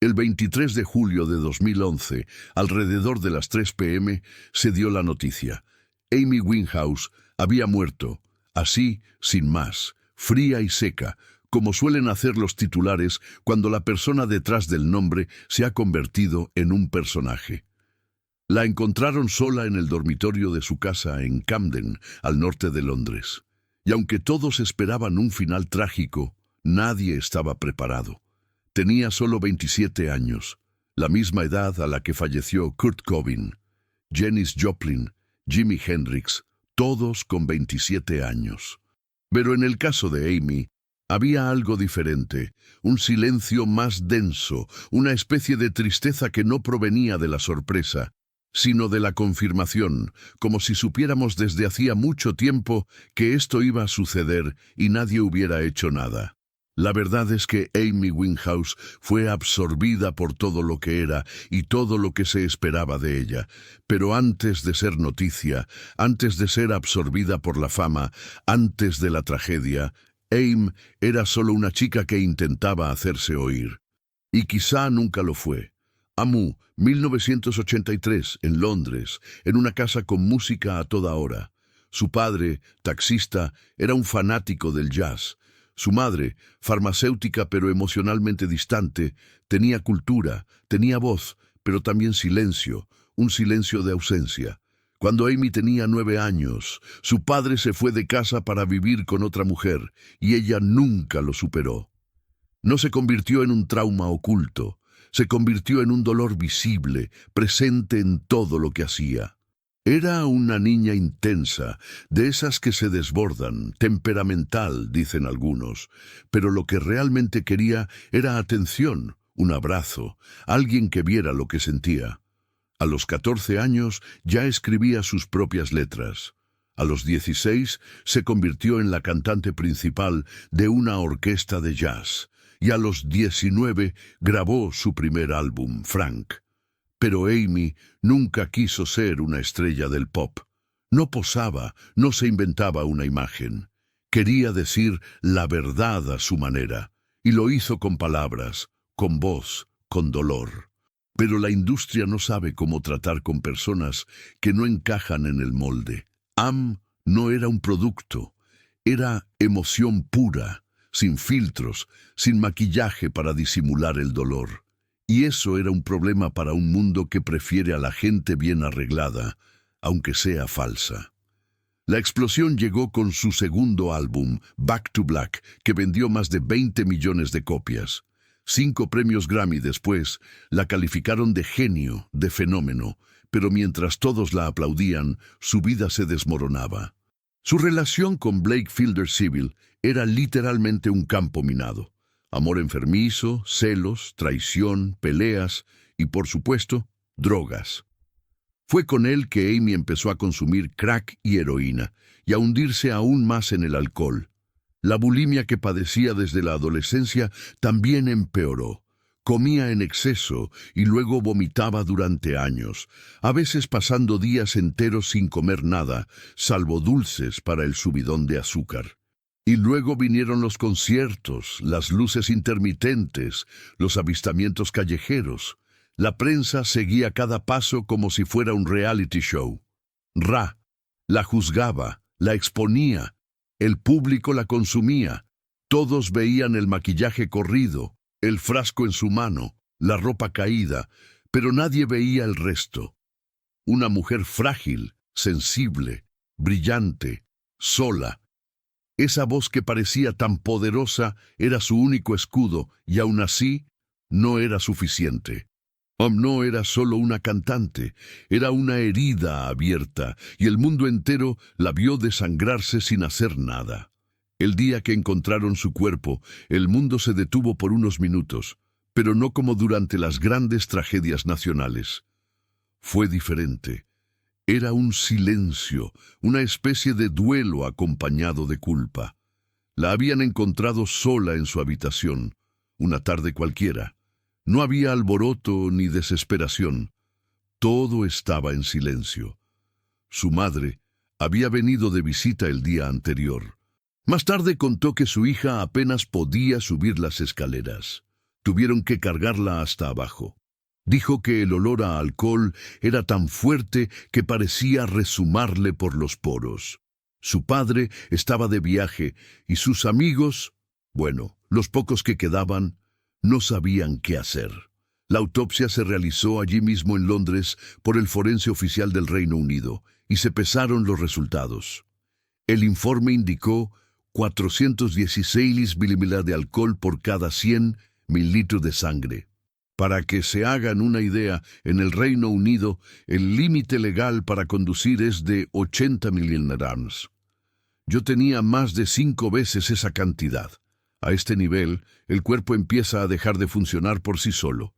El 23 de julio de 2011, alrededor de las 3 p.m., se dio la noticia. Amy Winehouse había muerto, así, sin más, fría y seca, como suelen hacer los titulares cuando la persona detrás del nombre se ha convertido en un personaje. La encontraron sola en el dormitorio de su casa en Camden, al norte de Londres. Y aunque todos esperaban un final trágico, nadie estaba preparado. Tenía solo 27 años, la misma edad a la que falleció Kurt Cobain, Janis Joplin, Jimi Hendrix, todos con 27 años. Pero en el caso de Amy, había algo diferente, un silencio más denso, una especie de tristeza que no provenía de la sorpresa, sino de la confirmación, como si supiéramos desde hacía mucho tiempo que esto iba a suceder y nadie hubiera hecho nada. La verdad es que Amy Winehouse fue absorbida por todo lo que era y todo lo que se esperaba de ella. Pero antes de ser noticia, antes de ser absorbida por la fama, antes de la tragedia, Amy era solo una chica que intentaba hacerse oír. Y quizá nunca lo fue. Amu, 1983, en Londres, en una casa con música a toda hora. Su padre, taxista, era un fanático del jazz. Su madre, farmacéutica pero emocionalmente distante, tenía cultura, tenía voz, pero también silencio, un silencio de ausencia. Cuando Amy tenía 9 años, su padre se fue de casa para vivir con otra mujer, y ella nunca lo superó. No se convirtió en un trauma oculto, se convirtió en un dolor visible, presente en todo lo que hacía. Era una niña intensa, de esas que se desbordan, temperamental, dicen algunos, pero lo que realmente quería era atención, un abrazo, alguien que viera lo que sentía. A los 14 años ya escribía sus propias letras. A los 16 se convirtió en la cantante principal de una orquesta de jazz, y a los 19 grabó su primer álbum, Frank. Pero Amy nunca quiso ser una estrella del pop. No posaba, no se inventaba una imagen. Quería decir la verdad a su manera, y lo hizo con palabras, con voz, con dolor. Pero la industria no sabe cómo tratar con personas que no encajan en el molde. Am no era un producto, era emoción pura, sin filtros, sin maquillaje para disimular el dolor. Y eso era un problema para un mundo que prefiere a la gente bien arreglada, aunque sea falsa. La explosión llegó con su segundo álbum, Back to Black, que vendió más de 20 millones de copias. 5 premios Grammy después, la calificaron de genio, de fenómeno, pero mientras todos la aplaudían, su vida se desmoronaba. Su relación con Blake Fielder Civil era literalmente un campo minado. Amor enfermizo, celos, traición, peleas y, por supuesto, drogas. Fue con él que Amy empezó a consumir crack y heroína y a hundirse aún más en el alcohol. La bulimia que padecía desde la adolescencia también empeoró. Comía en exceso y luego vomitaba durante años, a veces pasando días enteros sin comer nada, salvo dulces para el subidón de azúcar. Y luego vinieron los conciertos, las luces intermitentes, los avistamientos callejeros. La prensa seguía cada paso como si fuera un reality show. La juzgaba, la exponía, el público la consumía. Todos veían el maquillaje corrido, el frasco en su mano, la ropa caída, pero nadie veía el resto. Una mujer frágil, sensible, brillante, sola. Esa voz que parecía tan poderosa era su único escudo y aún así no era suficiente. No era solo una cantante, era una herida abierta y el mundo entero la vio desangrarse sin hacer nada. El día que encontraron su cuerpo, el mundo se detuvo por unos minutos, pero no como durante las grandes tragedias nacionales. Fue diferente. Era un silencio, una especie de duelo acompañado de culpa. La habían encontrado sola en su habitación, una tarde cualquiera. No había alboroto ni desesperación. Todo estaba en silencio. Su madre había venido de visita el día anterior. Más tarde contó que su hija apenas podía subir las escaleras. Tuvieron que cargarla hasta abajo. Dijo que el olor a alcohol era tan fuerte que parecía resumarle por los poros. Su padre estaba de viaje y sus amigos, bueno, los pocos que quedaban, no sabían qué hacer. La autopsia se realizó allí mismo en Londres por el forense oficial del Reino Unido y se pesaron los resultados. El informe indicó 416 mililitros de alcohol por cada 100 mililitros de sangre. Para que se hagan una idea, en el Reino Unido el límite legal para conducir es de 80 miligramos. Yo tenía más de 5 veces esa cantidad. A este nivel, el cuerpo empieza a dejar de funcionar por sí solo.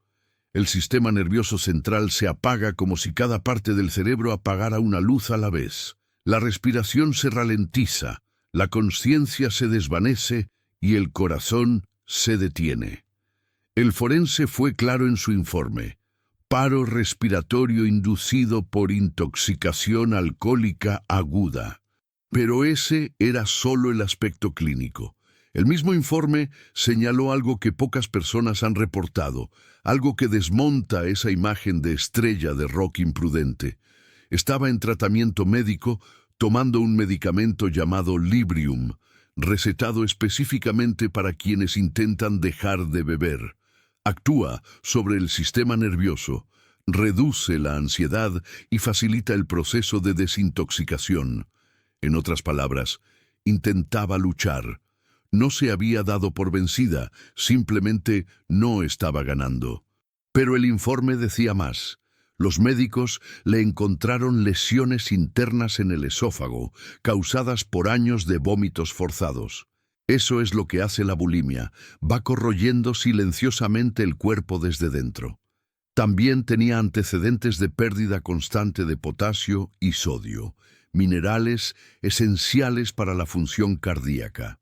El sistema nervioso central se apaga como si cada parte del cerebro apagara una luz a la vez. La respiración se ralentiza, la conciencia se desvanece y el corazón se detiene. El forense fue claro en su informe: paro respiratorio inducido por intoxicación alcohólica aguda. Pero ese era solo el aspecto clínico. El mismo informe señaló algo que pocas personas han reportado, algo que desmonta esa imagen de estrella de rock imprudente. Estaba en tratamiento médico tomando un medicamento llamado Librium, recetado específicamente para quienes intentan dejar de beber. Actúa sobre el sistema nervioso, reduce la ansiedad y facilita el proceso de desintoxicación. En otras palabras, intentaba luchar. No se había dado por vencida, simplemente no estaba ganando. Pero el informe decía más. Los médicos le encontraron lesiones internas en el esófago, causadas por años de vómitos forzados. Eso es lo que hace la bulimia, va corroyendo silenciosamente el cuerpo desde dentro. También tenía antecedentes de pérdida constante de potasio y sodio, minerales esenciales para la función cardíaca.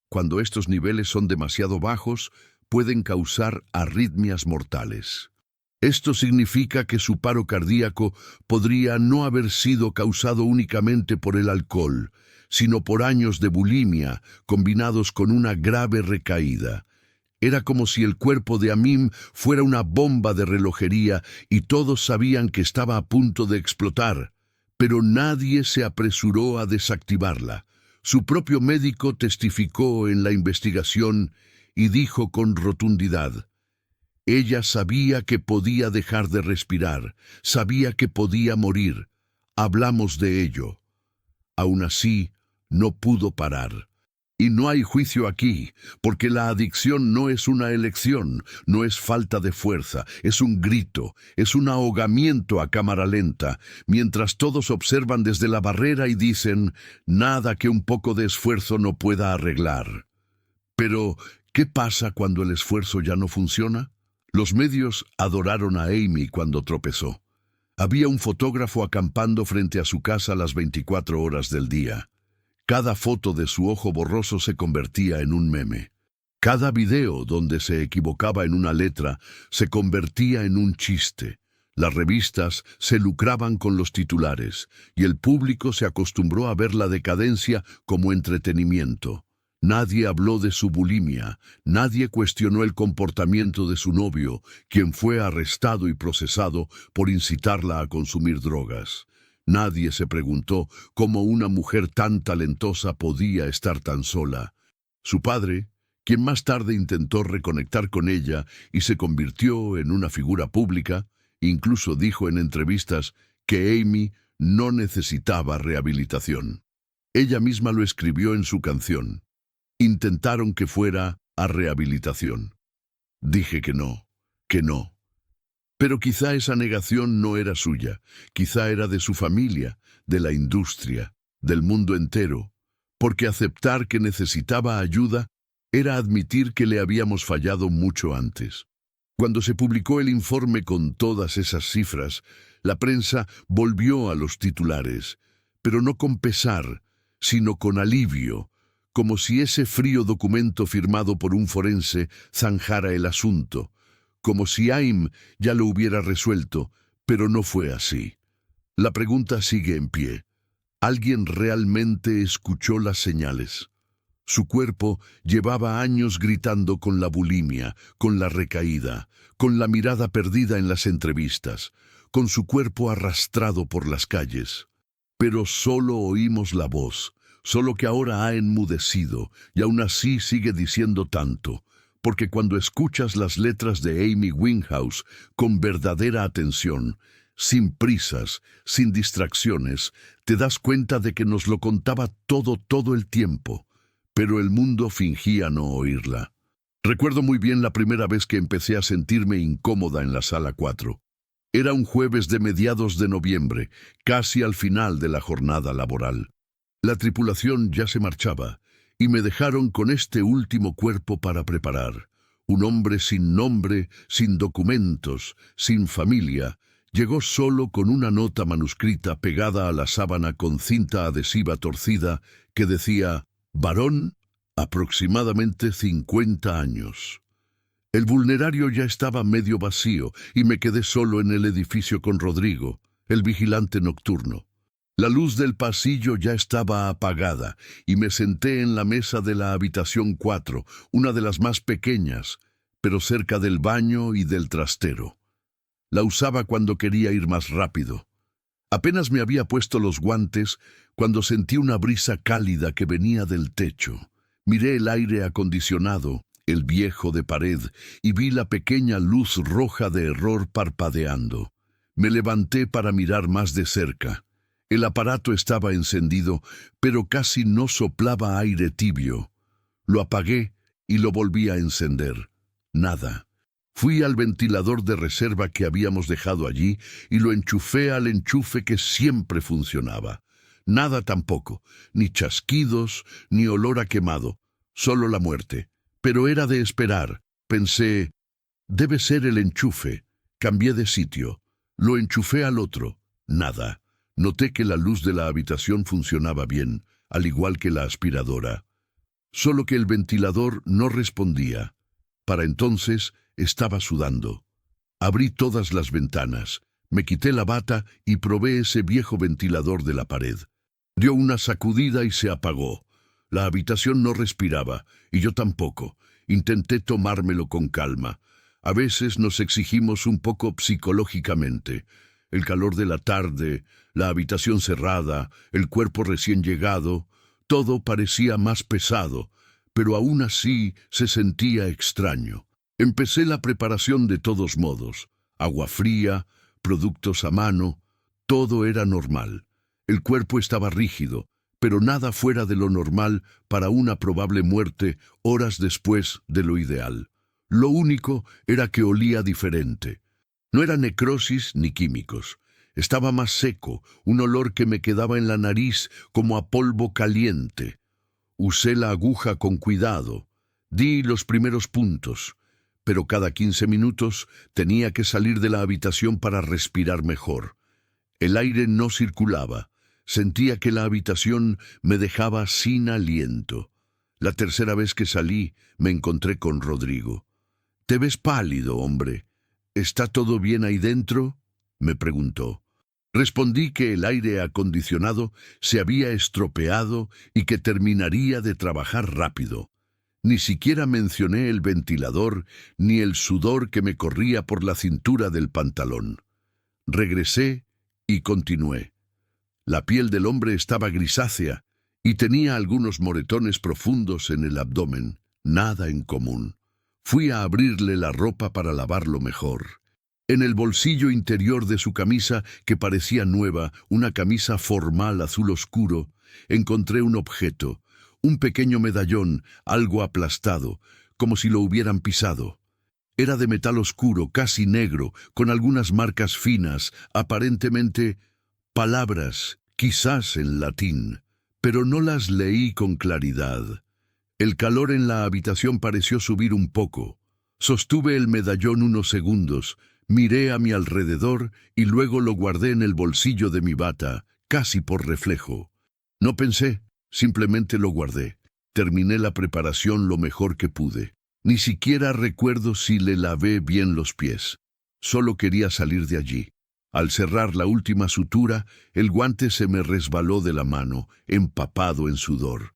Cuando estos niveles son demasiado bajos, pueden causar arritmias mortales. Esto significa que su paro cardíaco podría no haber sido causado únicamente por el alcohol, sino por años de bulimia combinados con una grave recaída. Era como si el cuerpo de Amim fuera una bomba de relojería y todos sabían que estaba a punto de explotar, pero nadie se apresuró a desactivarla. Su propio médico testificó en la investigación y dijo con rotundidad: ella sabía que podía dejar de respirar, sabía que podía morir. Hablamos de ello. Aún así, no pudo parar. Y no hay juicio aquí, porque la adicción no es una elección, no es falta de fuerza, es un grito, es un ahogamiento a cámara lenta, mientras todos observan desde la barrera y dicen: nada que un poco de esfuerzo no pueda arreglar. Pero, ¿qué pasa cuando el esfuerzo ya no funciona? Los medios adoraron a Amy cuando tropezó. Había un fotógrafo acampando frente a su casa las 24 horas del día. Cada foto de su ojo borroso se convertía en un meme. Cada video donde se equivocaba en una letra se convertía en un chiste. Las revistas se lucraban con los titulares y el público se acostumbró a ver la decadencia como entretenimiento. Nadie habló de su bulimia, nadie cuestionó el comportamiento de su novio, quien fue arrestado y procesado por incitarla a consumir drogas. Nadie se preguntó cómo una mujer tan talentosa podía estar tan sola. Su padre, quien más tarde intentó reconectar con ella y se convirtió en una figura pública, incluso dijo en entrevistas que Amy no necesitaba rehabilitación. Ella misma lo escribió en su canción. Intentaron que fuera a rehabilitación. Dije que no, que no. Pero quizá esa negación no era suya, quizá era de su familia, de la industria, del mundo entero, porque aceptar que necesitaba ayuda era admitir que le habíamos fallado mucho antes. Cuando se publicó el informe con todas esas cifras, la prensa volvió a los titulares, pero no con pesar, sino con alivio, como si ese frío documento firmado por un forense zanjara el asunto, como si Aim ya lo hubiera resuelto, pero no fue así. La pregunta sigue en pie. ¿Alguien realmente escuchó las señales? Su cuerpo llevaba años gritando con la bulimia, con la recaída, con la mirada perdida en las entrevistas, con su cuerpo arrastrado por las calles. Pero solo oímos la voz, solo que ahora ha enmudecido y aún así sigue diciendo tanto, porque cuando escuchas las letras de Amy Winehouse con verdadera atención, sin prisas, sin distracciones, te das cuenta de que nos lo contaba todo el tiempo, pero el mundo fingía no oírla. Recuerdo muy bien la primera vez que empecé a sentirme incómoda en la sala 4. Era un jueves de mediados de noviembre, casi al final de la jornada laboral. La tripulación ya se marchaba, y me dejaron con este último cuerpo para preparar. Un hombre sin nombre, sin documentos, sin familia, llegó solo con una nota manuscrita pegada a la sábana con cinta adhesiva torcida que decía: varón, aproximadamente 50 años. El vulnerario ya estaba medio vacío y me quedé solo en el edificio con Rodrigo, el vigilante nocturno. La luz del pasillo ya estaba apagada y me senté en la mesa de la habitación 4, una de las más pequeñas, pero cerca del baño y del trastero. La usaba cuando quería ir más rápido. Apenas me había puesto los guantes cuando sentí una brisa cálida que venía del techo. Miré el aire acondicionado, el viejo de pared, y vi la pequeña luz roja de error parpadeando. Me levanté para mirar más de cerca. El aparato estaba encendido, pero casi no soplaba aire tibio. Lo apagué y lo volví a encender. Nada. Fui al ventilador de reserva que habíamos dejado allí y lo enchufé al enchufe que siempre funcionaba. Nada tampoco, ni chasquidos, ni olor a quemado, solo la muerte. Pero era de esperar. Pensé, debe ser el enchufe. Cambié de sitio. Lo enchufé al otro. Nada. Noté que la luz de la habitación funcionaba bien, al igual que la aspiradora. Solo que el ventilador no respondía. Para entonces estaba sudando. Abrí todas las ventanas, me quité la bata y probé ese viejo ventilador de la pared. Dio una sacudida y se apagó. La habitación no respiraba, y yo tampoco. Intenté tomármelo con calma. A veces nos exigimos un poco psicológicamente. El calor de la tarde, la habitación cerrada, el cuerpo recién llegado, todo parecía más pesado, pero aún así se sentía extraño. Empecé la preparación de todos modos. Agua fría, productos a mano, todo era normal. El cuerpo estaba rígido, pero nada fuera de lo normal para una probable muerte horas después de lo ideal. Lo único era que olía diferente. No era necrosis ni químicos. Estaba más seco, un olor que me quedaba en la nariz como a polvo caliente. Usé la aguja con cuidado. Di los primeros puntos, pero cada 15 minutos tenía que salir de la habitación para respirar mejor. El aire no circulaba. Sentía que la habitación me dejaba sin aliento. La tercera vez que salí, me encontré con Rodrigo. «Te ves pálido, hombre. ¿Está todo bien ahí dentro?», me preguntó. Respondí que el aire acondicionado se había estropeado y que terminaría de trabajar rápido. Ni siquiera mencioné el ventilador ni el sudor que me corría por la cintura del pantalón. Regresé y continué. La piel del hombre estaba grisácea y tenía algunos moretones profundos en el abdomen, nada en común. Fui a abrirle la ropa para lavarlo mejor. En el bolsillo interior de su camisa, que parecía nueva, una camisa formal azul oscuro, encontré un objeto, un pequeño medallón, algo aplastado, como si lo hubieran pisado. Era de metal oscuro, casi negro, con algunas marcas finas, aparentemente palabras, quizás en latín, pero no las leí con claridad. El calor en la habitación pareció subir un poco. Sostuve el medallón unos segundos, miré a mi alrededor y luego lo guardé en el bolsillo de mi bata, casi por reflejo. No pensé, simplemente lo guardé. Terminé la preparación lo mejor que pude. Ni siquiera recuerdo si le lavé bien los pies. Solo quería salir de allí. Al cerrar la última sutura, el guante se me resbaló de la mano, empapado en sudor.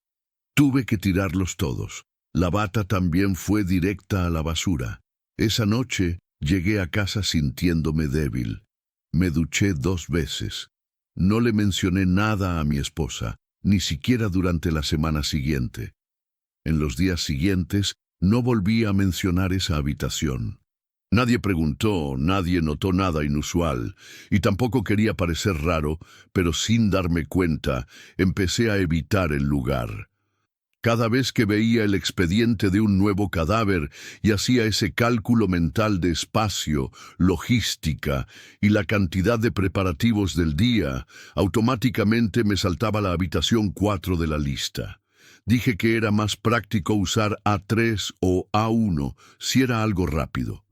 Tuve que tirarlos todos. La bata también fue directa a la basura. Esa noche llegué a casa sintiéndome débil. Me duché 2 veces. No le mencioné nada a mi esposa, ni siquiera durante la semana siguiente. En los días siguientes no volví a mencionar esa habitación. Nadie preguntó, nadie notó nada inusual, y tampoco quería parecer raro, pero sin darme cuenta, empecé a evitar el lugar. Cada vez que veía el expediente de un nuevo cadáver y hacía ese cálculo mental de espacio, logística y la cantidad de preparativos del día, automáticamente me saltaba la habitación 4 de la lista. Dije que era más práctico usar A3 o A1 si era algo rápido.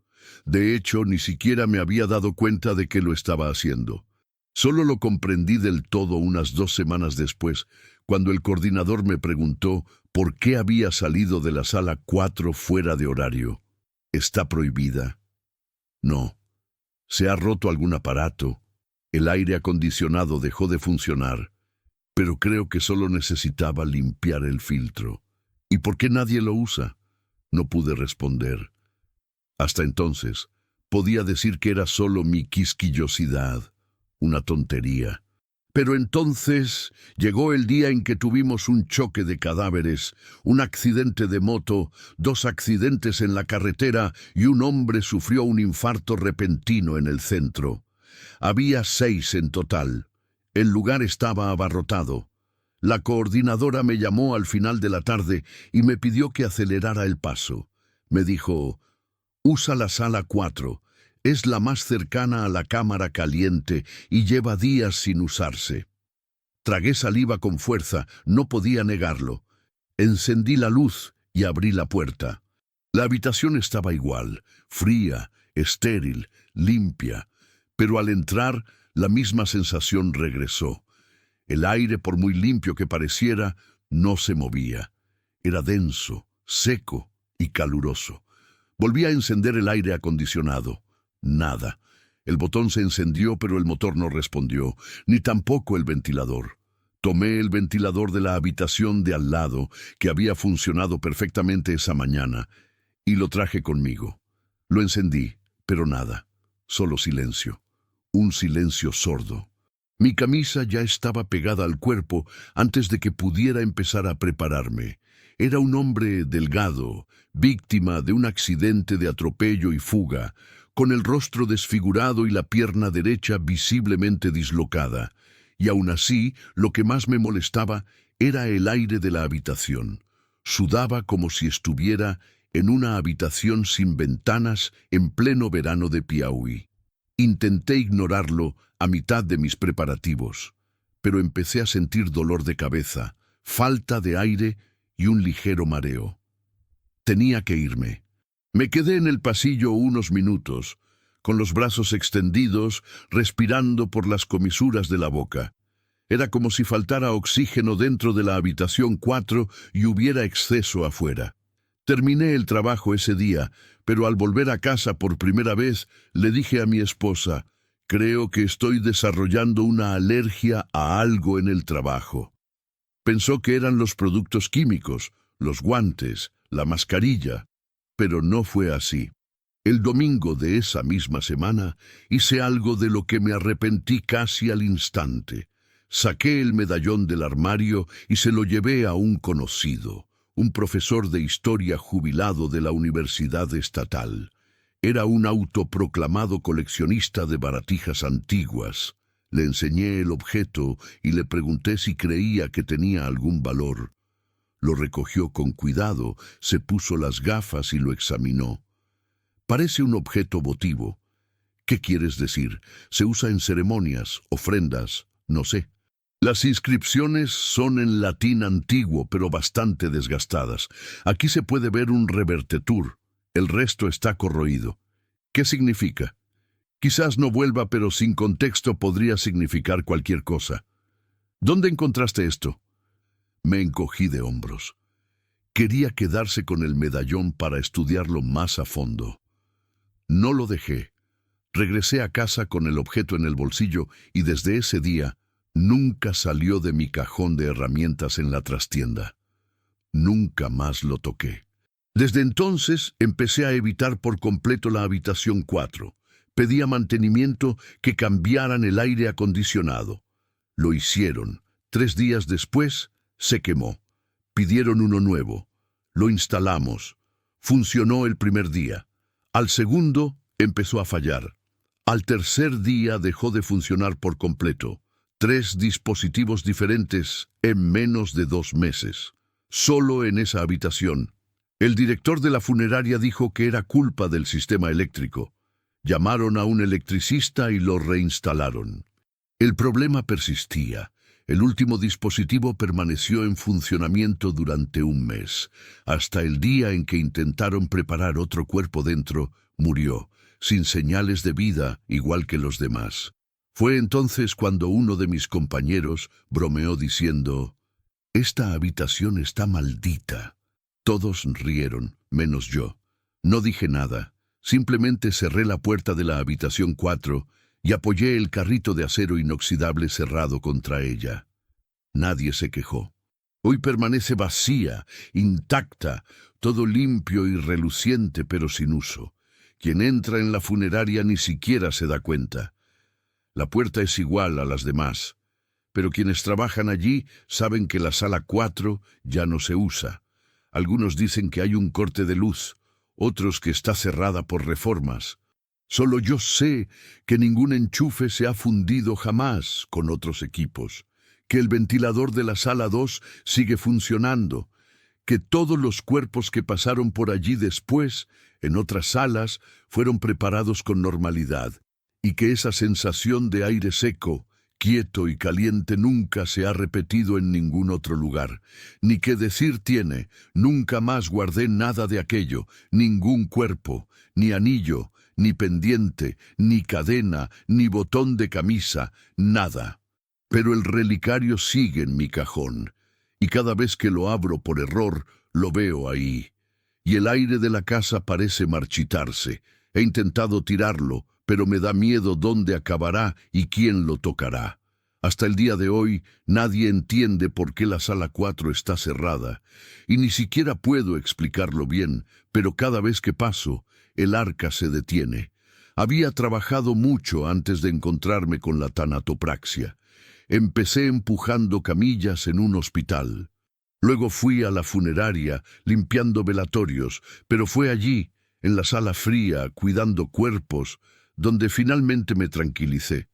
De hecho, ni siquiera me había dado cuenta de que lo estaba haciendo. Solo lo comprendí del todo unas 2 semanas después, cuando el coordinador me preguntó por qué había salido de la sala 4 fuera de horario. ¿Está prohibida? No. ¿Se ha roto algún aparato? El aire acondicionado dejó de funcionar, pero creo que solo necesitaba limpiar el filtro. ¿Y por qué nadie lo usa? No pude responder. Hasta entonces, podía decir que era solo mi quisquillosidad, una tontería. Pero entonces llegó el día en que tuvimos un choque de cadáveres, un accidente de moto, 2 accidentes en la carretera y un hombre sufrió un infarto repentino en el centro. Había 6 en total. El lugar estaba abarrotado. La coordinadora me llamó al final de la tarde y me pidió que acelerara el paso. Me dijo: «Usa la sala 4. Es la más cercana a la cámara caliente y lleva días sin usarse». Tragué saliva con fuerza, no podía negarlo. Encendí la luz y abrí la puerta. La habitación estaba igual, fría, estéril, limpia, pero al entrar, la misma sensación regresó. El aire, por muy limpio que pareciera, no se movía. Era denso, seco y caluroso. Volví a encender el aire acondicionado. Nada. El botón se encendió, pero el motor no respondió, ni tampoco el ventilador. Tomé el ventilador de la habitación de al lado, que había funcionado perfectamente esa mañana, y lo traje conmigo. Lo encendí, pero nada. Solo silencio. Un silencio sordo. Mi camisa ya estaba pegada al cuerpo antes de que pudiera empezar a prepararme. Era un hombre delgado, víctima de un accidente de atropello y fuga, con el rostro desfigurado y la pierna derecha visiblemente dislocada. Y aún así, lo que más me molestaba era el aire de la habitación. Sudaba como si estuviera en una habitación sin ventanas en pleno verano de Piauí. Intenté ignorarlo a mitad de mis preparativos, pero empecé a sentir dolor de cabeza, falta de aire y un ligero mareo. Tenía que irme. Me quedé en el pasillo unos minutos, con los brazos extendidos, respirando por las comisuras de la boca. Era como si faltara oxígeno dentro de la habitación 4 y hubiera exceso afuera. Terminé el trabajo ese día, pero al volver a casa por primera vez, le dije a mi esposa: «Creo que estoy desarrollando una alergia a algo en el trabajo». Pensó que eran los productos químicos, los guantes, la mascarilla, pero no fue así. El domingo de esa misma semana hice algo de lo que me arrepentí casi al instante. Saqué el medallón del armario y se lo llevé a un conocido, un profesor de historia jubilado de la Universidad Estatal. Era un autoproclamado coleccionista de baratijas antiguas. Le enseñé el objeto y le pregunté si creía que tenía algún valor. Lo recogió con cuidado, se puso las gafas y lo examinó. «Parece un objeto votivo». «¿Qué quieres decir? Se usa en ceremonias, ofrendas, no sé». «Las inscripciones son en latín antiguo, pero bastante desgastadas. Aquí se puede ver un revertetur. El resto está corroído». «¿Qué significa?» «Quizás no vuelva, pero sin contexto podría significar cualquier cosa». «¿Dónde encontraste esto?» Me encogí de hombros. Quería quedarse con el medallón para estudiarlo más a fondo. No lo dejé. Regresé a casa con el objeto en el bolsillo y desde ese día nunca salió de mi cajón de herramientas en la trastienda. Nunca más lo toqué. Desde entonces empecé a evitar por completo la habitación 4. Pedí a mantenimiento que cambiaran el aire acondicionado. Lo hicieron. 3 días después, se quemó. Pidieron uno nuevo. Lo instalamos. Funcionó el primer día. Al segundo, empezó a fallar. Al tercer día dejó de funcionar por completo. 3 dispositivos diferentes en menos de 2 meses. Solo en esa habitación. El director de la funeraria dijo que era culpa del sistema eléctrico. Llamaron a un electricista y lo reinstalaron. El problema persistía. El último dispositivo permaneció en funcionamiento durante 1 mes. Hasta el día en que intentaron preparar otro cuerpo dentro, murió, sin señales de vida, igual que los demás. Fue entonces cuando uno de mis compañeros bromeó diciendo: «Esta habitación está maldita». Todos rieron, menos yo. No dije nada, simplemente cerré la puerta de la habitación 4 y apoyé el carrito de acero inoxidable cerrado contra ella. Nadie se quejó. Hoy permanece vacía, intacta, todo limpio y reluciente pero sin uso. Quien entra en la funeraria ni siquiera se da cuenta. La puerta es igual a las demás, pero quienes trabajan allí saben que la sala 4 ya no se usa. Algunos dicen que hay un corte de luz, otros que está cerrada por reformas. Solo yo sé que ningún enchufe se ha fundido jamás con otros equipos, que el ventilador de la sala 2 sigue funcionando, que todos los cuerpos que pasaron por allí después, en otras salas, fueron preparados con normalidad, y que esa sensación de aire seco, quieto y caliente nunca se ha repetido en ningún otro lugar. Ni qué decir tiene, nunca más guardé nada de aquello, ningún cuerpo, ni anillo, ni pendiente, ni cadena, ni botón de camisa, nada. Pero el relicario sigue en mi cajón, y cada vez que lo abro por error, lo veo ahí. Y el aire de la casa parece marchitarse. He intentado tirarlo, pero me da miedo dónde acabará y quién lo tocará. Hasta el día de hoy, nadie entiende por qué la sala 4 está cerrada, y ni siquiera puedo explicarlo bien, pero cada vez que paso, el arca se detiene. Había trabajado mucho antes de encontrarme con la tanatopraxia. Empecé empujando camillas en un hospital. Luego fui a la funeraria, limpiando velatorios, pero fue allí, en la sala fría, cuidando cuerpos, donde finalmente me tranquilicé.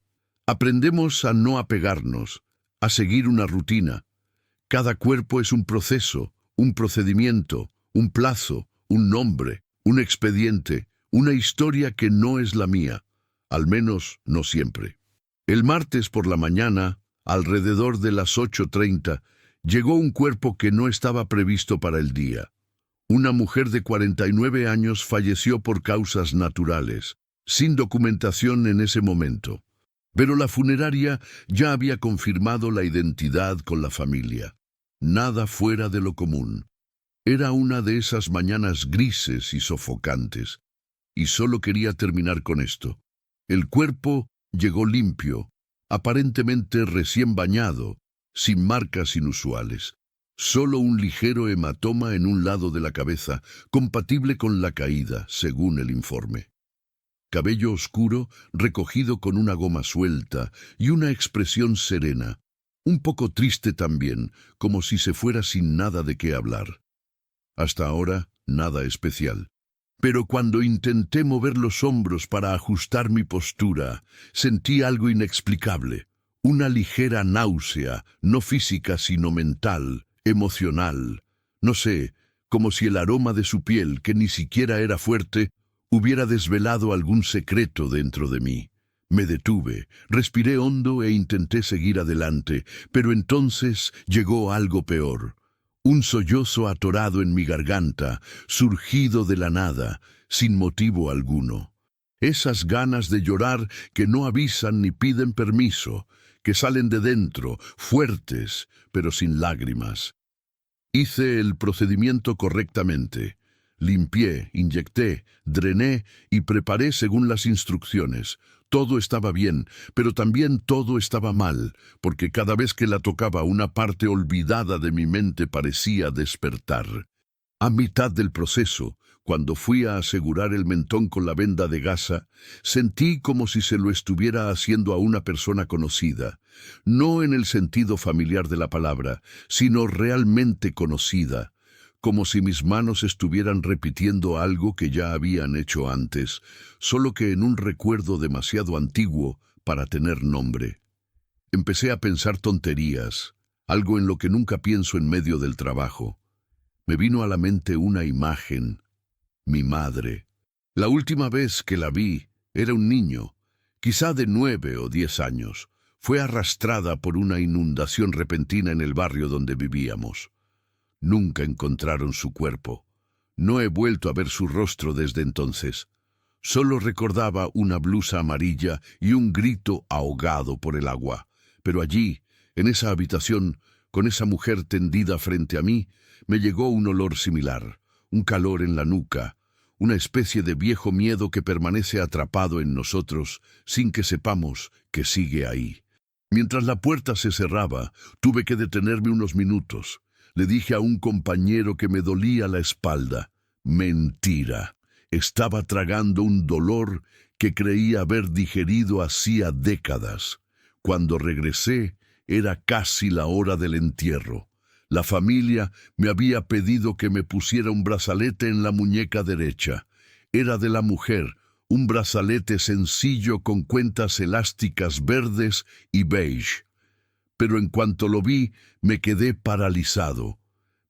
Aprendemos a no apegarnos, a seguir una rutina. Cada cuerpo es un proceso, un procedimiento, un plazo, un nombre, un expediente, una historia que no es la mía, al menos no siempre. El martes por la mañana, alrededor de las 8:30, llegó un cuerpo que no estaba previsto para el día. Una mujer de 49 años falleció por causas naturales, sin documentación en ese momento. Pero la funeraria ya había confirmado la identidad con la familia. Nada fuera de lo común. Era una de esas mañanas grises y sofocantes. Y solo quería terminar con esto. El cuerpo llegó limpio, aparentemente recién bañado, sin marcas inusuales. Solo un ligero hematoma en un lado de la cabeza, compatible con la caída, según el informe. Cabello oscuro, recogido con una goma suelta, y una expresión serena, un poco triste también, como si se fuera sin nada de qué hablar. Hasta ahora, nada especial. Pero cuando intenté mover los hombros para ajustar mi postura, sentí algo inexplicable, una ligera náusea, no física sino mental, emocional. No sé, como si el aroma de su piel, que ni siquiera era fuerte, hubiera desvelado algún secreto dentro de mí. Me detuve, respiré hondo e intenté seguir adelante, pero entonces llegó algo peor. Un sollozo atorado en mi garganta, surgido de la nada, sin motivo alguno. Esas ganas de llorar que no avisan ni piden permiso, que salen de dentro, fuertes, pero sin lágrimas. Hice el procedimiento correctamente. Limpié, inyecté, drené y preparé según las instrucciones. Todo estaba bien, pero también todo estaba mal, porque cada vez que la tocaba una parte olvidada de mi mente parecía despertar. A mitad del proceso, cuando fui a asegurar el mentón con la venda de gasa, sentí como si se lo estuviera haciendo a una persona conocida, no en el sentido familiar de la palabra, sino realmente conocida, como si mis manos estuvieran repitiendo algo que ya habían hecho antes, solo que en un recuerdo demasiado antiguo para tener nombre. Empecé a pensar tonterías, algo en lo que nunca pienso en medio del trabajo. Me vino a la mente una imagen, mi madre. La última vez que la vi era un niño, quizá de 9 o 10 años. Fue arrastrada por una inundación repentina en el barrio donde vivíamos. Nunca encontraron su cuerpo. No he vuelto a ver su rostro desde entonces. Solo recordaba una blusa amarilla y un grito ahogado por el agua. Pero allí, en esa habitación, con esa mujer tendida frente a mí, me llegó un olor similar, un calor en la nuca, una especie de viejo miedo que permanece atrapado en nosotros sin que sepamos que sigue ahí. Mientras la puerta se cerraba, tuve que detenerme unos minutos. Le dije a un compañero que me dolía la espalda. Mentira. Estaba tragando un dolor que creía haber digerido hacía décadas. Cuando regresé, era casi la hora del entierro. La familia me había pedido que me pusiera un brazalete en la muñeca derecha. Era de la mujer, un brazalete sencillo con cuentas elásticas verdes y beige. Pero en cuanto lo vi, me quedé paralizado.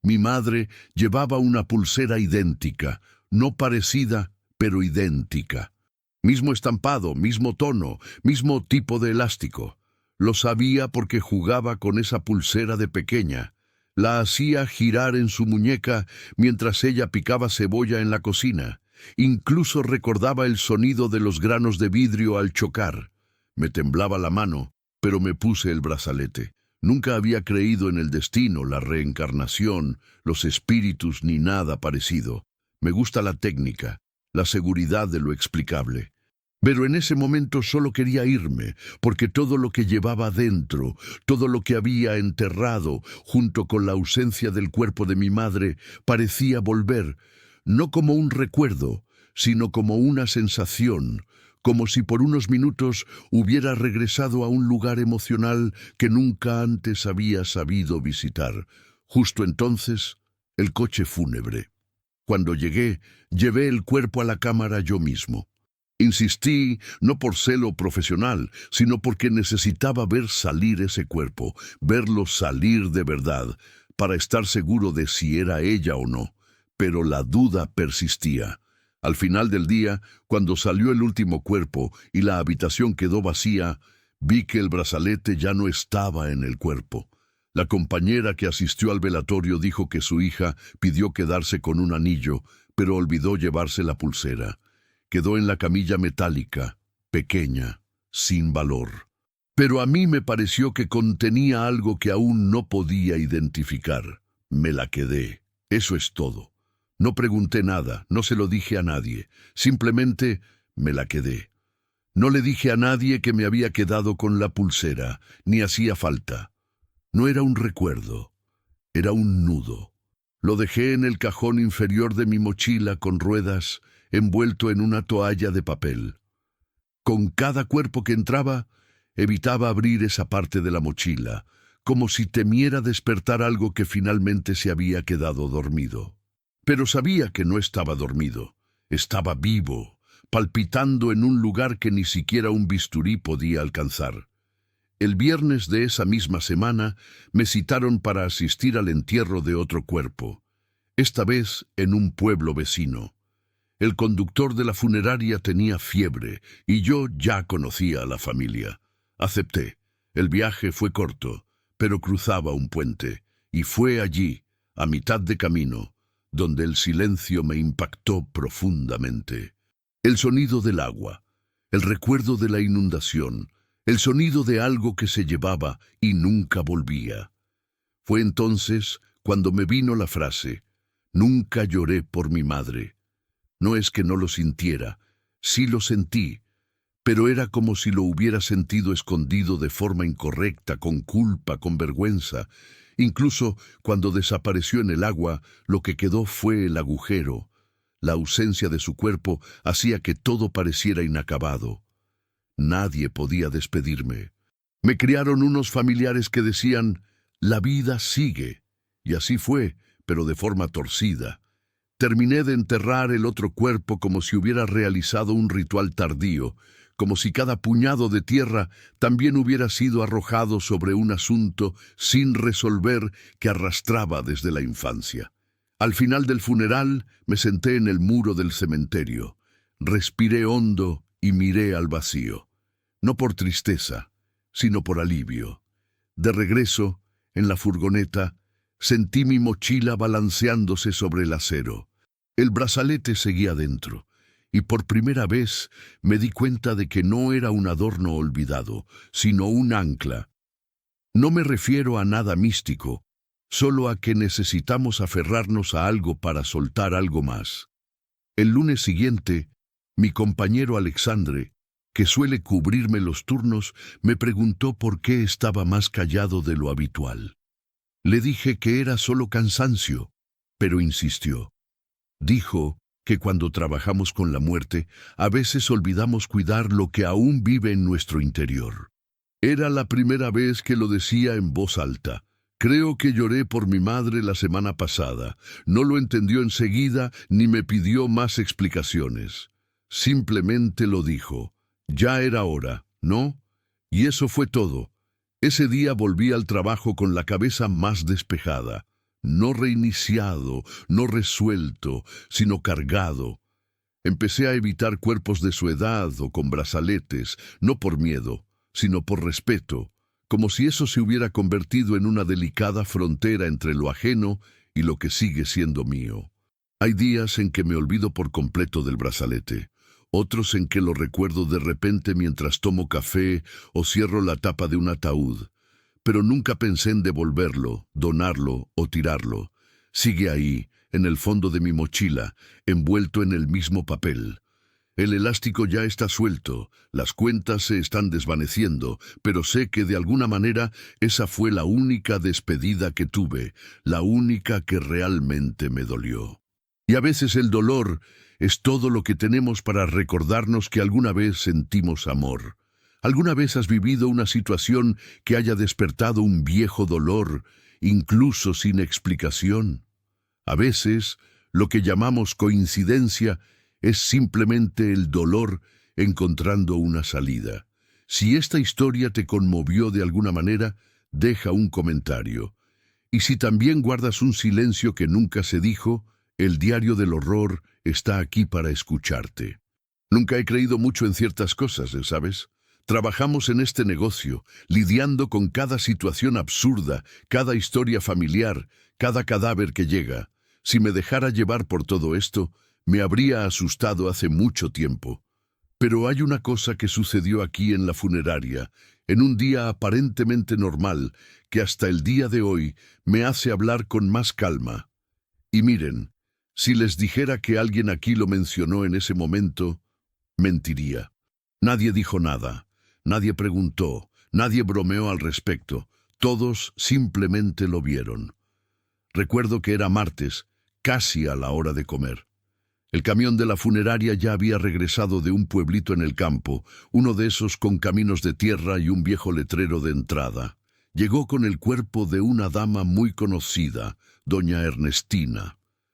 Mi madre llevaba una pulsera idéntica, no parecida, pero idéntica. Mismo estampado, mismo tono, mismo tipo de elástico. Lo sabía porque jugaba con esa pulsera de pequeña. La hacía girar en su muñeca mientras ella picaba cebolla en la cocina. Incluso recordaba el sonido de los granos de vidrio al chocar. Me temblaba la mano, pero me puse el brazalete. Nunca había creído en el destino, la reencarnación, los espíritus ni nada parecido. Me gusta la técnica, la seguridad de lo explicable. Pero en ese momento solo quería irme, porque todo lo que llevaba dentro, todo lo que había enterrado, junto con la ausencia del cuerpo de mi madre, parecía volver, no como un recuerdo, sino como una sensación, como si por unos minutos hubiera regresado a un lugar emocional que nunca antes había sabido visitar. Justo entonces, el coche fúnebre. Cuando llegué, llevé el cuerpo a la cámara yo mismo. Insistí, no por celo profesional, sino porque necesitaba ver salir ese cuerpo, verlo salir de verdad, para estar seguro de si era ella o no. Pero la duda persistía. Al final del día, cuando salió el último cuerpo y la habitación quedó vacía, vi que el brazalete ya no estaba en el cuerpo. La compañera que asistió al velatorio dijo que su hija pidió quedarse con un anillo, pero olvidó llevarse la pulsera. Quedó en la camilla metálica, pequeña, sin valor. Pero a mí me pareció que contenía algo que aún no podía identificar. Me la quedé. Eso es todo. No pregunté nada, no se lo dije a nadie. Simplemente me la quedé. No le dije a nadie que me había quedado con la pulsera, ni hacía falta. No era un recuerdo, era un nudo. Lo dejé en el cajón inferior de mi mochila con ruedas, envuelto en una toalla de papel. Con cada cuerpo que entraba, evitaba abrir esa parte de la mochila, como si temiera despertar algo que finalmente se había quedado dormido. Pero sabía que no estaba dormido, estaba vivo, palpitando en un lugar que ni siquiera un bisturí podía alcanzar. El viernes de esa misma semana me citaron para asistir al entierro de otro cuerpo, esta vez en un pueblo vecino. El conductor de la funeraria tenía fiebre y yo ya conocía a la familia. Acepté. El viaje fue corto, pero cruzaba un puente, y fue allí, a mitad de camino, donde el silencio me impactó profundamente. El sonido del agua, el recuerdo de la inundación, el sonido de algo que se llevaba y nunca volvía. Fue entonces cuando me vino la frase: Nunca lloré por mi madre. No es que no lo sintiera, sí lo sentí, pero era como si lo hubiera sentido escondido de forma incorrecta, con culpa, con vergüenza. Incluso cuando desapareció en el agua, lo que quedó fue el agujero. La ausencia de su cuerpo hacía que todo pareciera inacabado. Nadie podía despedirme. Me criaron unos familiares que decían, la vida sigue. Y así fue, pero de forma torcida. Terminé de enterrar el otro cuerpo como si hubiera realizado un ritual tardío, como si cada puñado de tierra también hubiera sido arrojado sobre un asunto sin resolver que arrastraba desde la infancia. Al final del funeral me senté en el muro del cementerio, respiré hondo y miré al vacío, no por tristeza, sino por alivio. De regreso, en la furgoneta, sentí mi mochila balanceándose sobre el acero. El brazalete seguía dentro, y por primera vez me di cuenta de que no era un adorno olvidado, sino un ancla. No me refiero a nada místico, solo a que necesitamos aferrarnos a algo para soltar algo más. El lunes siguiente, mi compañero Alexandre, que suele cubrirme los turnos, me preguntó por qué estaba más callado de lo habitual. Le dije que era solo cansancio, pero insistió. Dijo que cuando trabajamos con la muerte, a veces olvidamos cuidar lo que aún vive en nuestro interior. Era la primera vez que lo decía en voz alta. Creo que lloré por mi madre la semana pasada. No lo entendió enseguida ni me pidió más explicaciones. Simplemente lo dijo. Ya era hora, ¿no? Y eso fue todo. Ese día volví al trabajo con la cabeza más despejada. No reiniciado, no resuelto, sino cargado. Empecé a evitar cuerpos de su edad o con brazaletes, no por miedo, sino por respeto, como si eso se hubiera convertido en una delicada frontera entre lo ajeno y lo que sigue siendo mío. Hay días en que me olvido por completo del brazalete, otros en que lo recuerdo de repente mientras tomo café o cierro la tapa de un ataúd. Pero nunca pensé en devolverlo, donarlo o tirarlo. Sigue ahí, en el fondo de mi mochila, envuelto en el mismo papel. El elástico ya está suelto, las cuentas se están desvaneciendo, pero sé que de alguna manera esa fue la única despedida que tuve, la única que realmente me dolió. Y a veces el dolor es todo lo que tenemos para recordarnos que alguna vez sentimos amor. ¿Alguna vez has vivido una situación que haya despertado un viejo dolor, incluso sin explicación? A veces, lo que llamamos coincidencia es simplemente el dolor encontrando una salida. Si esta historia te conmovió de alguna manera, deja un comentario. Y si también guardas un silencio que nunca se dijo, el diario del horror está aquí para escucharte. Nunca he creído mucho en ciertas cosas, ¿sabes? Trabajamos en este negocio, lidiando con cada situación absurda, cada historia familiar, cada cadáver que llega. Si me dejara llevar por todo esto, me habría asustado hace mucho tiempo. Pero hay una cosa que sucedió aquí en la funeraria, en un día aparentemente normal, que hasta el día de hoy me hace hablar con más calma. Y miren, si les dijera que alguien aquí lo mencionó en ese momento, mentiría. Nadie dijo nada. Nadie preguntó, nadie bromeó al respecto, todos simplemente lo vieron. Recuerdo que era martes, casi a la hora de comer. El camión de la funeraria ya había regresado de un pueblito en el campo, uno de esos con caminos de tierra y un viejo letrero de entrada. Llegó con el cuerpo de una dama muy conocida, doña Ernestina.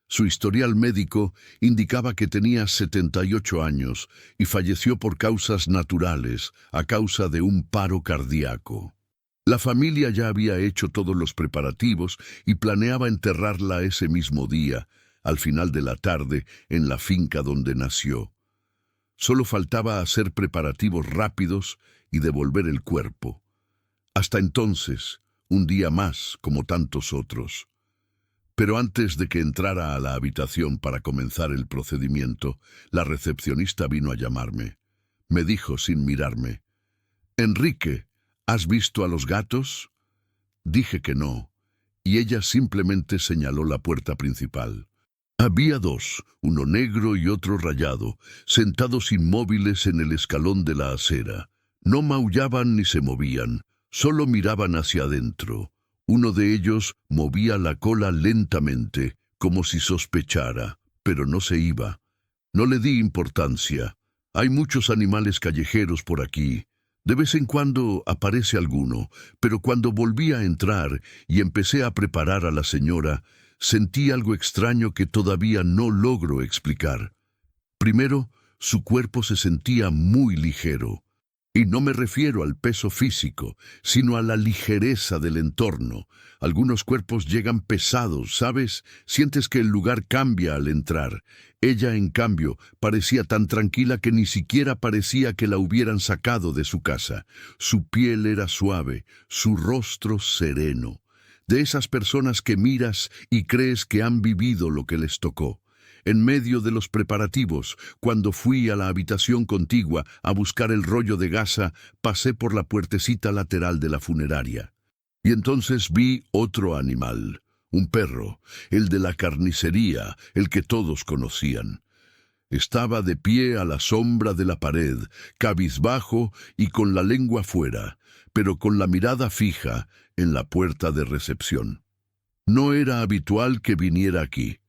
Su historial médico indicaba que tenía 78 años y falleció por causas naturales, a causa de un paro cardíaco. La familia ya había hecho todos los preparativos y planeaba enterrarla ese mismo día, al final de la tarde, en la finca donde nació. Solo faltaba hacer preparativos rápidos y devolver el cuerpo. Hasta entonces, un día más, como tantos otros. Pero antes de que entrara a la habitación para comenzar el procedimiento, la recepcionista vino a llamarme. Me dijo sin mirarme: «Enrique, ¿has visto a los gatos?». Dije que no, y ella simplemente señaló la puerta principal. Había dos, uno negro y otro rayado, sentados inmóviles en el escalón de la acera. No maullaban ni se movían, solo miraban hacia adentro. Uno de ellos movía la cola lentamente, como si sospechara, pero no se iba. No le di importancia. Hay muchos animales callejeros por aquí. De vez en cuando aparece alguno, pero cuando volví a entrar y empecé a preparar a la señora, sentí algo extraño que todavía no logro explicar. Primero, su cuerpo se sentía muy ligero. Y no me refiero al peso físico, sino a la ligereza del entorno. Algunos cuerpos llegan pesados, ¿sabes? Sientes que el lugar cambia al entrar. Ella, en cambio, parecía tan tranquila que ni siquiera parecía que la hubieran sacado de su casa. Su piel era suave, su rostro sereno. De esas personas que miras y crees que han vivido lo que les tocó. En medio de los preparativos, cuando fui a la habitación contigua a buscar el rollo de gasa, pasé por la puertecita lateral de la funeraria. Y entonces vi otro animal, un perro, el de la carnicería, el que todos conocían. Estaba de pie a la sombra de la pared, cabizbajo y con la lengua fuera, pero con la mirada fija en la puerta de recepción. No era habitual que viniera aquí.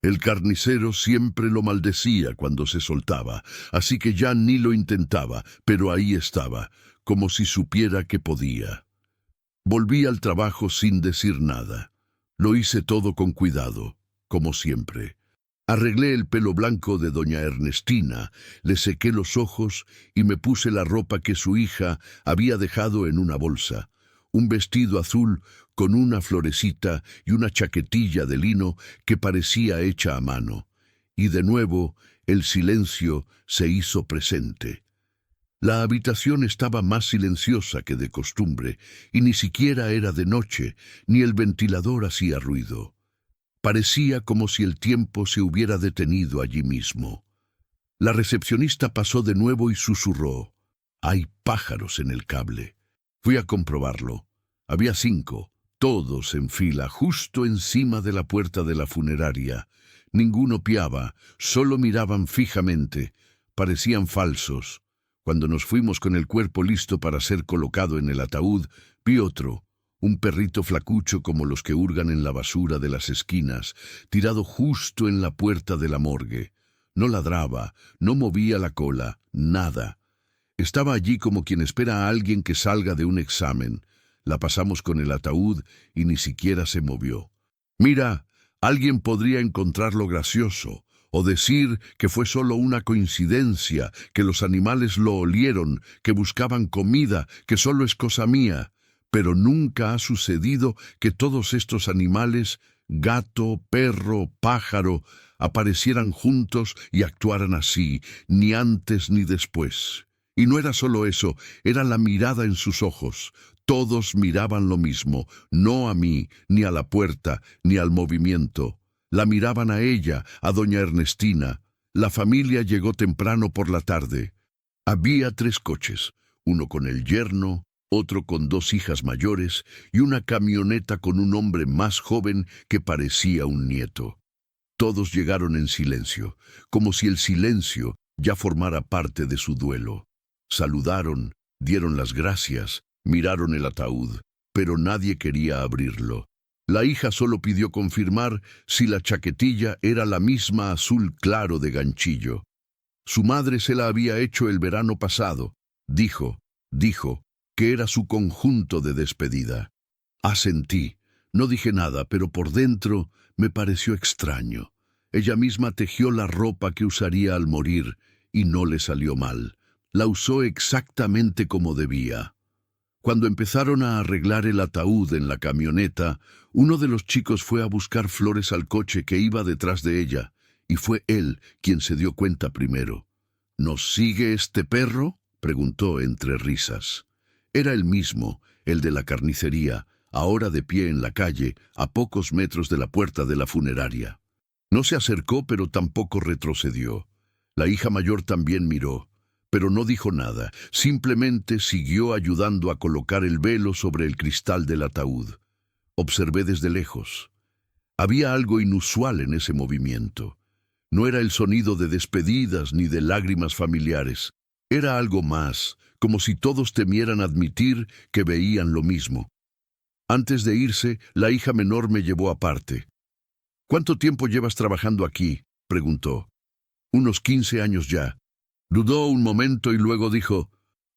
El carnicero siempre lo maldecía cuando se soltaba, así que ya ni lo intentaba, pero ahí estaba, como si supiera que podía. Volví al trabajo sin decir nada. Lo hice todo con cuidado, como siempre. Arreglé el pelo blanco de doña Ernestina, le sequé los ojos y me puse la ropa que su hija había dejado en una bolsa. Un vestido azul con una florecita y una chaquetilla de lino que parecía hecha a mano. Y de nuevo el silencio se hizo presente. La habitación estaba más silenciosa que de costumbre, y ni siquiera era de noche, ni el ventilador hacía ruido. Parecía como si el tiempo se hubiera detenido allí mismo. La recepcionista pasó de nuevo y susurró: «Hay pájaros en el cable». Fui a comprobarlo. Había 5, todos en fila, justo encima de la puerta de la funeraria. Ninguno piaba, solo miraban fijamente. Parecían falsos. Cuando nos fuimos con el cuerpo listo para ser colocado en el ataúd, vi otro, un perrito flacucho como los que hurgan en la basura de las esquinas, tirado justo en la puerta de la morgue. No ladraba, no movía la cola, nada. Estaba allí como quien espera a alguien que salga de un examen. La pasamos con el ataúd y ni siquiera se movió. Mira, alguien podría encontrarlo gracioso, o decir que fue solo una coincidencia, que los animales lo olieron, que buscaban comida, que solo es cosa mía. Pero nunca ha sucedido que todos estos animales, gato, perro, pájaro, aparecieran juntos y actuaran así, ni antes ni después. Y no era solo eso, era la mirada en sus ojos. Todos miraban lo mismo, no a mí, ni a la puerta, ni al movimiento. La miraban a ella, a doña Ernestina. La familia llegó temprano por la tarde. Había 3 coches, uno con el yerno, otro con 2 hijas mayores y una camioneta con un hombre más joven que parecía un nieto. Todos llegaron en silencio, como si el silencio ya formara parte de su duelo. Saludaron, dieron las gracias, miraron el ataúd, pero nadie quería abrirlo. La hija solo pidió confirmar si la chaquetilla era la misma azul claro de ganchillo. Su madre se la había hecho el verano pasado. Dijo que era su conjunto de despedida. Asentí. No dije nada, pero por dentro me pareció extraño. Ella misma tejió la ropa que usaría al morir y no le salió mal. La usó exactamente como debía. Cuando empezaron a arreglar el ataúd en la camioneta, uno de los chicos fue a buscar flores al coche que iba detrás de ella, y fue él quien se dio cuenta primero. ¿Nos sigue este perro?, preguntó entre risas. Era el mismo, el de la carnicería, ahora de pie en la calle, a pocos metros de la puerta de la funeraria. No se acercó, pero tampoco retrocedió. La hija mayor también miró, pero no dijo nada, simplemente siguió ayudando a colocar el velo sobre el cristal del ataúd. Observé desde lejos. Había algo inusual en ese movimiento. No era el sonido de despedidas ni de lágrimas familiares. Era algo más, como si todos temieran admitir que veían lo mismo. Antes de irse, la hija menor me llevó aparte. «¿Cuánto tiempo llevas trabajando aquí?», preguntó. «Unos 15 años ya». Dudó un momento y luego dijo: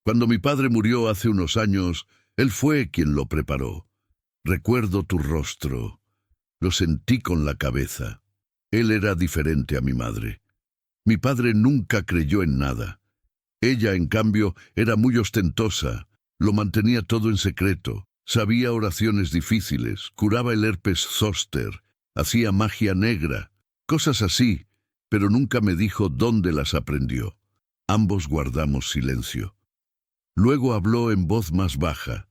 «Cuando mi padre murió hace unos años, él fue quien lo preparó. Recuerdo tu rostro. Lo sentí con la cabeza. Él era diferente a mi madre. Mi padre nunca creyó en nada. Ella, en cambio, era muy ostentosa. Lo mantenía todo en secreto. Sabía oraciones difíciles, curaba el herpes zóster, hacía magia negra, cosas así, pero nunca me dijo dónde las aprendió». Ambos guardamos silencio. Luego habló en voz más baja.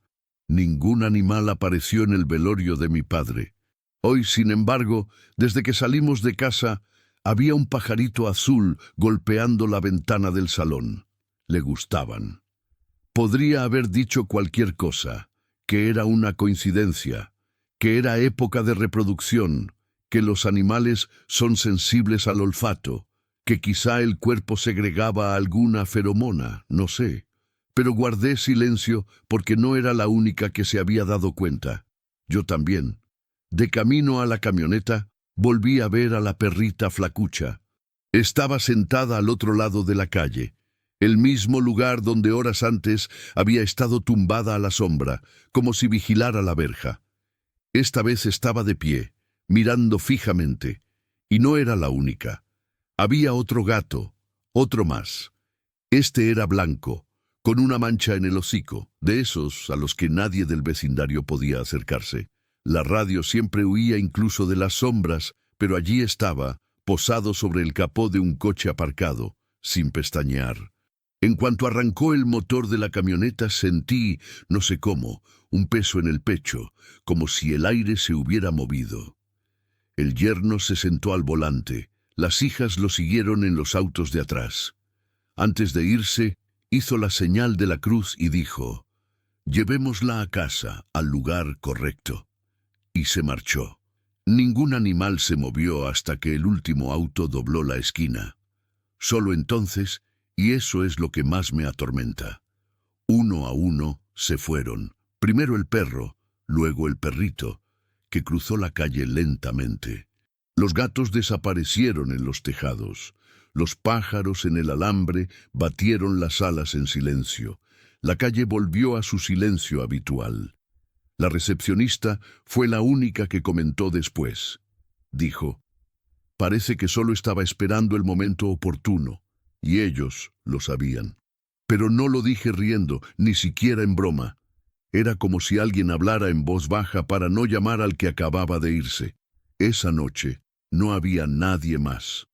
«Ningún animal apareció en el velorio de mi padre. Hoy, sin embargo, desde que salimos de casa, había un pajarito azul golpeando la ventana del salón. Le gustaban». Podría haber dicho cualquier cosa, que era una coincidencia, que era época de reproducción, que los animales son sensibles al olfato, que quizá el cuerpo segregaba alguna feromona, no sé. Pero guardé silencio porque no era la única que se había dado cuenta. Yo también. De camino a la camioneta, volví a ver a la perrita Flacucha. Estaba sentada al otro lado de la calle, el mismo lugar donde horas antes había estado tumbada a la sombra, como si vigilara la verja. Esta vez estaba de pie, mirando fijamente, y no era la única. Había otro gato, otro más. Este era blanco, con una mancha en el hocico, de esos a los que nadie del vecindario podía acercarse. La radio siempre huía incluso de las sombras, pero allí estaba, posado sobre el capó de un coche aparcado, sin pestañear. En cuanto arrancó el motor de la camioneta, sentí, no sé cómo, un peso en el pecho, como si el aire se hubiera movido. El yerno se sentó al volante, las hijas lo siguieron en los autos de atrás. Antes de irse, hizo la señal de la cruz y dijo: «Llevémosla a casa, al lugar correcto». Y se marchó. Ningún animal se movió hasta que el último auto dobló la esquina. Solo entonces, y eso es lo que más me atormenta, uno a uno se fueron, primero el perro, luego el perrito, que cruzó la calle lentamente. Los gatos desaparecieron en los tejados. Los pájaros en el alambre batieron las alas en silencio. La calle volvió a su silencio habitual. La recepcionista fue la única que comentó después. Dijo: «Parece que solo estaba esperando el momento oportuno, y ellos lo sabían». Pero no lo dije riendo, ni siquiera en broma. Era como si alguien hablara en voz baja para no llamar al que acababa de irse. Esa noche no había nadie más.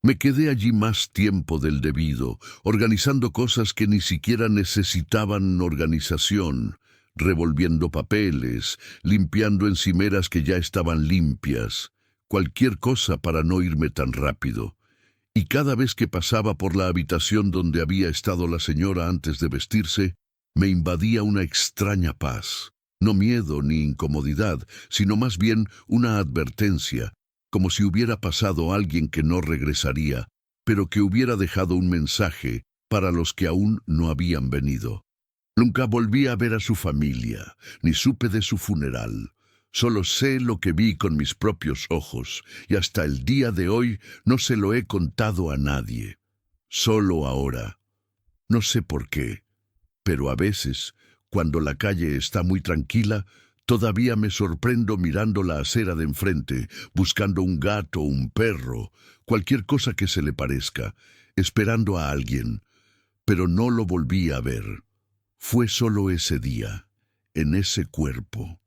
Me quedé allí más tiempo del debido, organizando cosas que ni siquiera necesitaban organización, revolviendo papeles, limpiando encimeras que ya estaban limpias, cualquier cosa para no irme tan rápido. Y cada vez que pasaba por la habitación donde había estado la señora antes de vestirse, me invadía una extraña paz. No miedo ni incomodidad, sino más bien una advertencia, como si hubiera pasado alguien que no regresaría, pero que hubiera dejado un mensaje para los que aún no habían venido. Nunca volví a ver a su familia, ni supe de su funeral. Solo sé lo que vi con mis propios ojos, y hasta el día de hoy no se lo he contado a nadie. Solo ahora. No sé por qué, pero a veces, cuando la calle está muy tranquila, todavía me sorprendo mirando la acera de enfrente, buscando un gato, un perro, cualquier cosa que se le parezca, esperando a alguien, pero no lo volví a ver. Fue solo ese día, en ese cuerpo.